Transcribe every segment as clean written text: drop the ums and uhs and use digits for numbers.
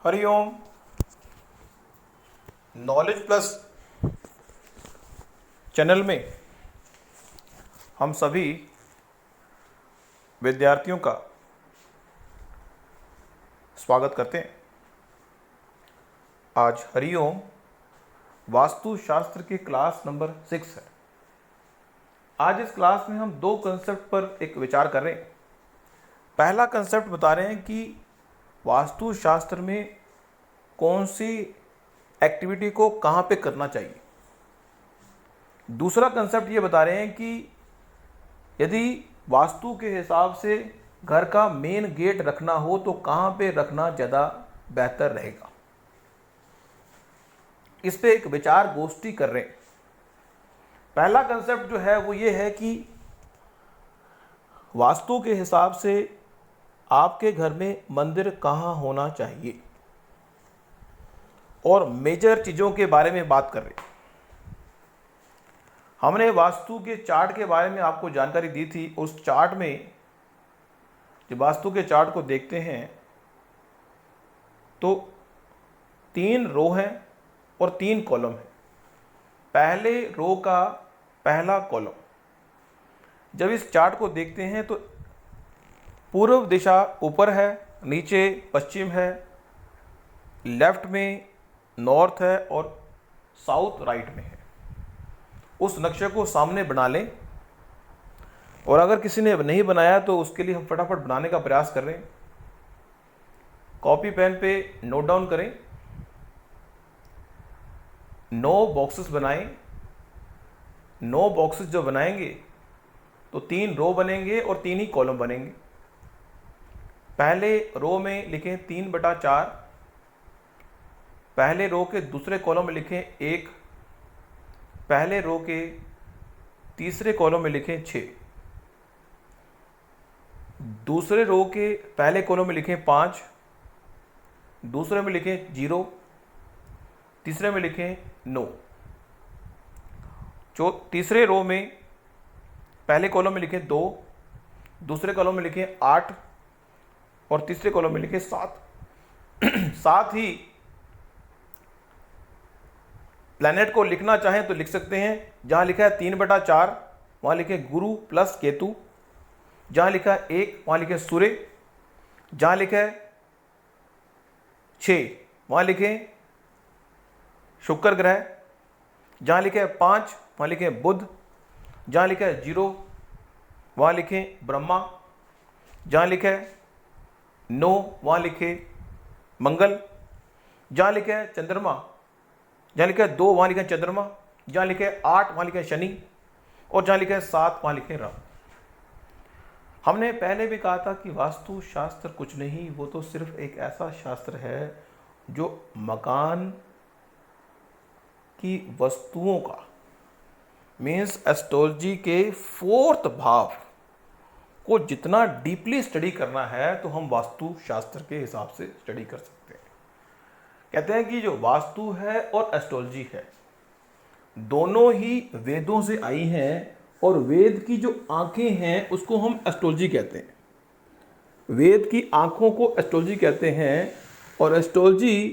Hariom. Knowledge plus channel में हम सभी विद्यार्थियों का स्वागत करते हैं। आज हरिओम वास्तुशास्त्र की क्लास नंबर 6 है। आज इस क्लास में हम दो कंसेप्ट पर एक विचार कर रहे हैं। पहला कंसेप्ट बता रहे हैं कि वास्तुशास्त्र में कौन सी एक्टिविटी को कहाँ पे करना चाहिए। दूसरा कंसेप्ट ये बता रहे हैं कि यदि वास्तु के हिसाब से घर का मेन गेट रखना हो तो कहाँ पे रखना ज़्यादा बेहतर रहेगा। इस पे एक विचार गोष्ठी कर रहे हैं। पहला कंसेप्ट जो है वो ये है कि वास्तु के हिसाब से आपके घर में मंदिर कहाँ होना चाहिए और मेजर चीज़ों के बारे में बात कर रहे हैं। हमने वास्तु के चार्ट के बारे में आपको जानकारी दी थी। उस चार्ट में जब वास्तु के चार्ट को देखते हैं तो 3 रो हैं और 3 कॉलम हैं। पहले रो का पहला कॉलम जब इस चार्ट को देखते हैं तो पूर्व दिशा ऊपर है, नीचे पश्चिम है, लेफ्ट में नॉर्थ है और साउथ राइट में है। उस नक्शे को सामने बना लें और अगर किसी ने नहीं बनाया तो उसके लिए हम फटाफट बनाने का प्रयास कर रहे हैं। कॉपी पेन पे नोट डाउन करें। 9 बॉक्सेस बनाएं। 9 बॉक्सेस जो बनाएंगे तो 3 रो बनेंगे और 3 ही कॉलम बनेंगे। पहले रो में लिखें 3/4, पहले रो के दूसरे कॉलम में लिखें 1, पहले रो के तीसरे कॉलम में लिखें 6, दूसरे रो के पहले कॉलम में लिखें 5, दूसरे में लिखें 0, तीसरे में लिखें 9। तीसरे रो में पहले कॉलम में लिखें 2, दूसरे कॉलम में लिखें 8 और तीसरे कॉलम में लिखें 7। साथ ही प्लैनेट को लिखना चाहें तो लिख सकते हैं। जहां लिखा है 3/4 वहां लिखें गुरु प्लस केतु, जहां लिखा है 1 वहां लिखें सूर्य, जहां लिखा है 6 वहां लिखें शुक्र ग्रह, जहां लिखा है 5 वहां लिखें बुध, जहां लिखा है 0 वहां लिखें ब्रह्मा, जहां लिखा है 9 वहां लिखें मंगल, जहां लिखा है चंद्रमा, जहां लिखा है 2 वहां लिखा है चंद्रमा, जहां लिखा है 8 वहां लिखा है शनि और जहां लिखा है 7 वहां लिखे राहु। हमने पहले भी कहा था कि वास्तु शास्त्र कुछ नहीं, वो तो सिर्फ एक ऐसा शास्त्र है जो मकान की वस्तुओं का मीन्स एस्ट्रोलॉजी के 4th भाव को जितना डीपली स्टडी करना है तो हम वास्तु शास्त्र के हिसाब से स्टडी कर सकते हैं। कहते हैं कि जो वास्तु है और एस्ट्रोलॉजी है दोनों ही वेदों से आई हैं और वेद की जो आंखें हैं उसको हम एस्ट्रोलॉजी कहते हैं। वेद की आंखों को एस्ट्रोलॉजी कहते हैं और एस्ट्रोलॉजी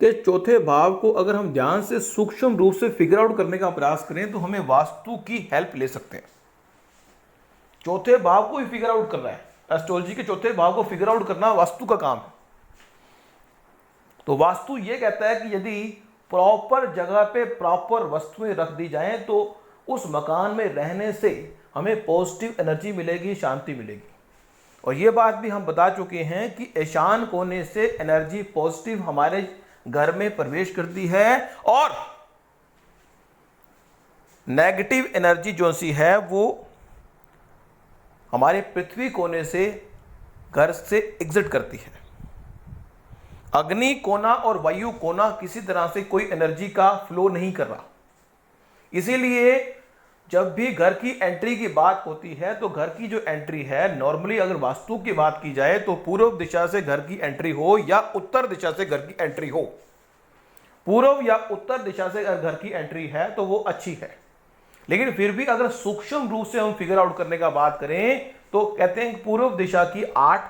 के 4थे भाव को अगर हम ध्यान से सूक्ष्म रूप से फिगर आउट करने का प्रयास करें तो हमें वास्तु की हेल्प ले सकते हैं। 4थे भाव को ही फिगर आउट करना है। एस्ट्रोलॉजी के 4थे भाव को फिगर आउट करना वास्तु का काम है। तो वास्तु ये कहता है कि यदि प्रॉपर जगह पे प्रॉपर वस्तुएं रख दी जाएं तो उस मकान में रहने से हमें पॉजिटिव एनर्जी मिलेगी, शांति मिलेगी। और ये बात भी हम बता चुके हैं कि ईशान कोने से एनर्जी पॉजिटिव हमारे घर में प्रवेश करती है और नेगेटिव एनर्जी जो सी है वो हमारे पृथ्वी कोने से घर से एग्जिट करती है। अग्नि कोना और वायु कोना किसी तरह से कोई एनर्जी का फ्लो नहीं कर रहा। इसीलिए जब भी घर की एंट्री की बात होती है तो घर की जो एंट्री है नॉर्मली अगर वास्तु की बात की जाए तो पूर्व दिशा से घर की एंट्री हो या उत्तर दिशा से घर की एंट्री हो। पूर्व या उत्तर दिशा से अगर घर की एंट्री है तो वो अच्छी है। लेकिन फिर भी अगर सूक्ष्म रूप से हम फिगर आउट करने का बात करें तो कहते हैं पूर्व दिशा की 8,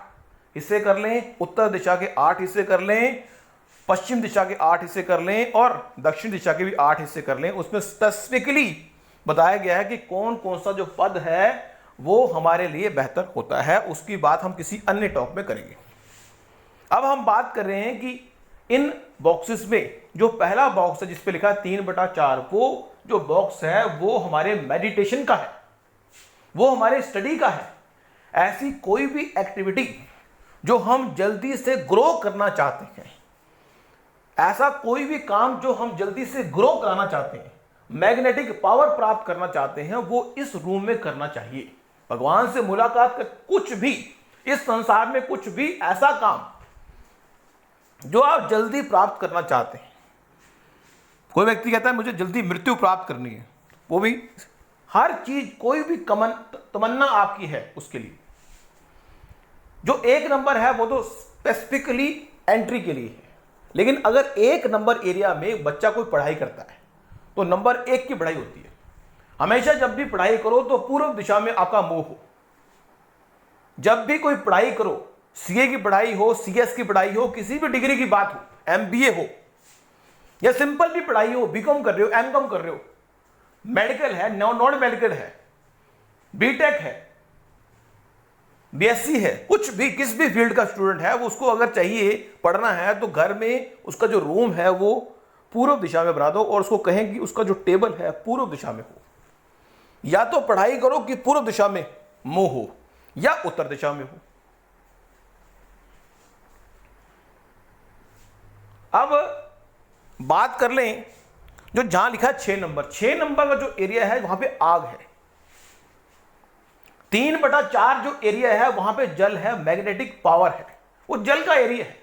हिस्से कर लें, उत्तर दिशा के 8 हिस्से कर लें, पश्चिम दिशा के 8 हिस्से कर लें और दक्षिण दिशा के भी 8 हिस्से कर लें, उसमें स्पेसिफिकली बताया गया है कि कौन कौन सा जो पद है वो हमारे लिए बेहतर होता है। उसकी बात हम किसी अन्य टॉप में करेंगे। अब हम बात कर रहे हैं कि इन बॉक्सेस में जो पहला बॉक्स है जिस पे लिखा है 3/4, वो जो बॉक्स है वो हमारे मेडिटेशन का है, वो हमारे स्टडी का है। ऐसी कोई भी एक्टिविटी जो हम जल्दी से ग्रो करना चाहते हैं, ऐसा कोई भी काम जो हम जल्दी से ग्रो कराना चाहते हैं, मैग्नेटिक पावर प्राप्त करना चाहते हैं, वो इस रूम में करना चाहिए। भगवान से मुलाकात कर, कुछ भी इस संसार में कुछ भी ऐसा काम जो आप जल्दी प्राप्त करना चाहते हैं। कोई व्यक्ति कहता है मुझे जल्दी मृत्यु प्राप्त करनी है, वो भी हर चीज कोई भी तमन्ना आपकी है उसके लिए। जो 1 नंबर है वो तो स्पेसिफिकली एंट्री के लिए है, लेकिन अगर 1 नंबर एरिया में बच्चा कोई पढ़ाई करता है तो नंबर 1 की पढ़ाई होती है। हमेशा जब भी पढ़ाई करो तो पूर्व दिशा में आपका मुंह हो। जब भी कोई पढ़ाई करो, सीए की पढ़ाई हो, सीएस की पढ़ाई हो, किसी भी डिग्री की बात हो, एमबीए हो या सिंपल भी पढ़ाई हो, बीकॉम कर रहे हो, एमकॉम कर रहे हो, मेडिकल है, नॉन मेडिकल है, बीटेक है, बीएससी है, कुछ भी किस भी फील्ड का स्टूडेंट है, वो उसको अगर चाहिए पढ़ना है तो घर में उसका जो रूम है वो पूर्व दिशा में बना दो और उसको कहें कि उसका जो टेबल है पूर्व दिशा में हो। या तो पढ़ाई करो कि पूर्व दिशा में मुंह हो या उत्तर दिशा में हो। अब बात कर लें जो जहां लिखा है 6 नंबर, 6 नंबर का जो एरिया है वहां पे आग है। 3/4 जो एरिया है वहां पे जल है, मैग्नेटिक पावर है, वो जल का एरिया है,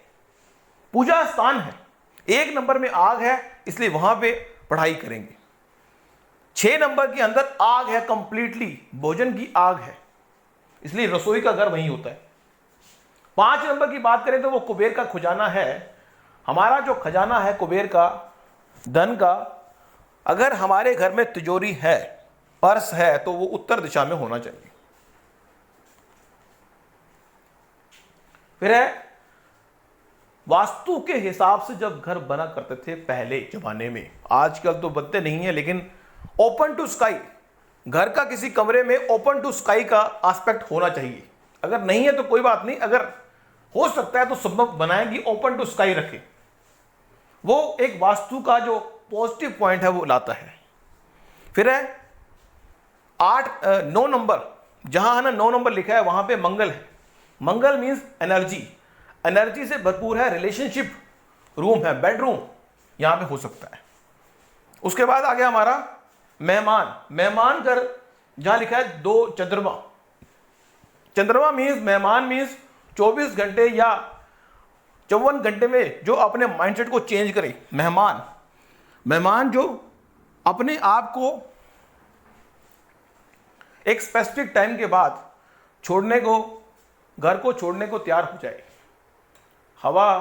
पूजा स्थान है। 1 नंबर में आग है, इसलिए वहां पे पढ़ाई करेंगे। 6 नंबर के अंदर आग है, कंप्लीटली भोजन की आग है, इसलिए रसोई का घर वहीं होता है। 5 नंबर की बात करें तो वो कुबेर का खजाना है। हमारा जो खजाना है कुबेर का, धन का, अगर हमारे घर में तिजोरी है, पर्स है, तो वो उत्तर दिशा में होना चाहिए। फिर है वास्तु के हिसाब से जब घर बना करते थे पहले जमाने में, आजकल तो बनते नहीं है, लेकिन ओपन टू स्काई, घर का किसी कमरे में ओपन टू स्काई का एस्पेक्ट होना चाहिए। अगर नहीं है तो कोई बात नहीं, अगर हो सकता है तो संभव बनाएं कि ओपन टू स्काई रखें। वो एक वास्तु का जो पॉजिटिव पॉइंट है वो लाता है। फिर है 9 नंबर, जहां है ना 9 नंबर लिखा है वहां पे मंगल है। मंगल मीन्स एनर्जी, एनर्जी से भरपूर है, रिलेशनशिप रूम है, बेडरूम यहां पे हो सकता है। उसके बाद आ गया हमारा मेहमान, मेहमान घर जहां लिखा है 2 चंद्रमा, चंद्रमा मीन्स मेहमान मीन्स 24 घंटे या 54 घंटे में जो अपने माइंडसेट को चेंज करे। मेहमान, मेहमान जो अपने आप को एक स्पेसिफिक टाइम के बाद छोड़ने को, घर को छोड़ने को तैयार हो जाए। हवा,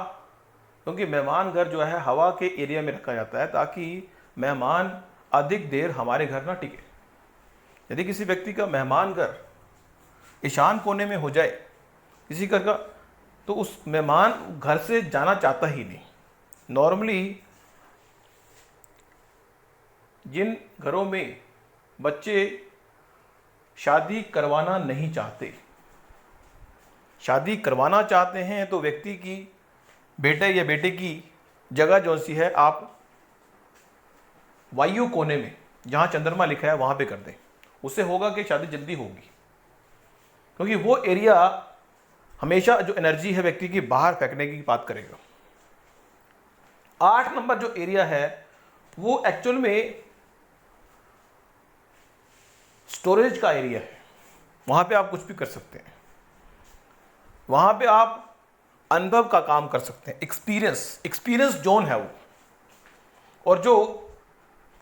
क्योंकि मेहमान घर जो है हवा के एरिया में रखा जाता है ताकि मेहमान अधिक देर हमारे घर ना टिके। यदि किसी व्यक्ति का मेहमान घर ईशान कोने में हो जाए किसी घर का, तो उस मेहमान घर से जाना चाहता ही नहीं। नॉर्मली जिन घरों में बच्चे शादी करवाना नहीं चाहते, शादी करवाना चाहते हैं तो व्यक्ति की, बेटे या बेटे की जगह जो सी है आप वायु कोने में जहां चंद्रमा लिखा है वहां पे कर दें। उससे होगा कि शादी जल्दी होगी, क्योंकि वो एरिया हमेशा जो एनर्जी है व्यक्ति की बाहर फेंकने की बात करेगा। 8 नंबर जो एरिया है वो एक्चुअल में स्टोरेज का एरिया है। वहां पे आप कुछ भी कर सकते हैं, वहां पे आप अनुभव का काम कर सकते हैं, एक्सपीरियंस जोन है वो। और जो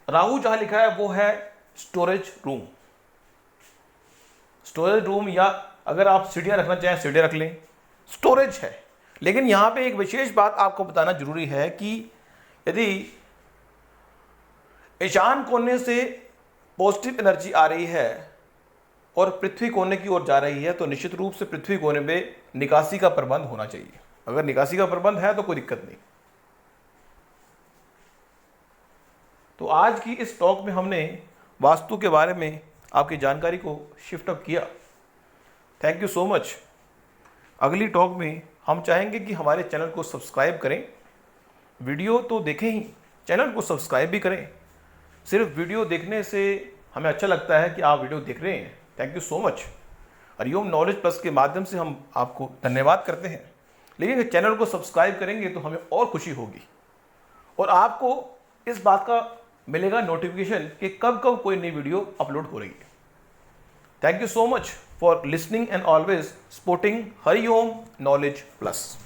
राहु जहां लिखा है वो है स्टोरेज रूम, स्टोरेज रूम, या अगर आप सीढ़ियां रखना चाहें सीढ़ियां रख लें, स्टोरेज है। लेकिन यहां पे एक विशेष बात आपको बताना जरूरी है कि यदि ईशान कोने से पॉजिटिव एनर्जी आ रही है और पृथ्वी कोने की ओर जा रही है तो निश्चित रूप से पृथ्वी कोने पे निकासी का प्रबंध होना चाहिए। अगर निकासी का प्रबंध है तो कोई दिक्कत नहीं। तो आज की इस टॉक में हमने वास्तु के बारे में आपकी जानकारी को शिफ्ट अप किया। Thank you so much. अगली टॉक में हम चाहेंगे कि हमारे चैनल को सब्सक्राइब करें, वीडियो तो देखें ही, चैनल को सब्सक्राइब भी करें। सिर्फ वीडियो देखने से हमें अच्छा लगता है कि आप वीडियो देख रहे हैं। Thank you so much. Hariom knowledge plus के माध्यम से हम आपको धन्यवाद करते हैं, लेकिन अगर चैनल को सब्सक्राइब करेंगे तो हमें और खुशी होगी और आपको इस बात का मिलेगा नोटिफिकेशन कि कब कब कोई नई वीडियो अपलोड हो रही है। Thank you so much for listening and always supporting Hariom knowledge plus.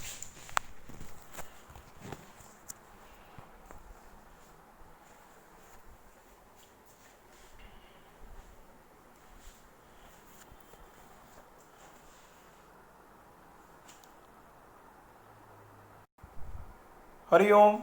Hariom.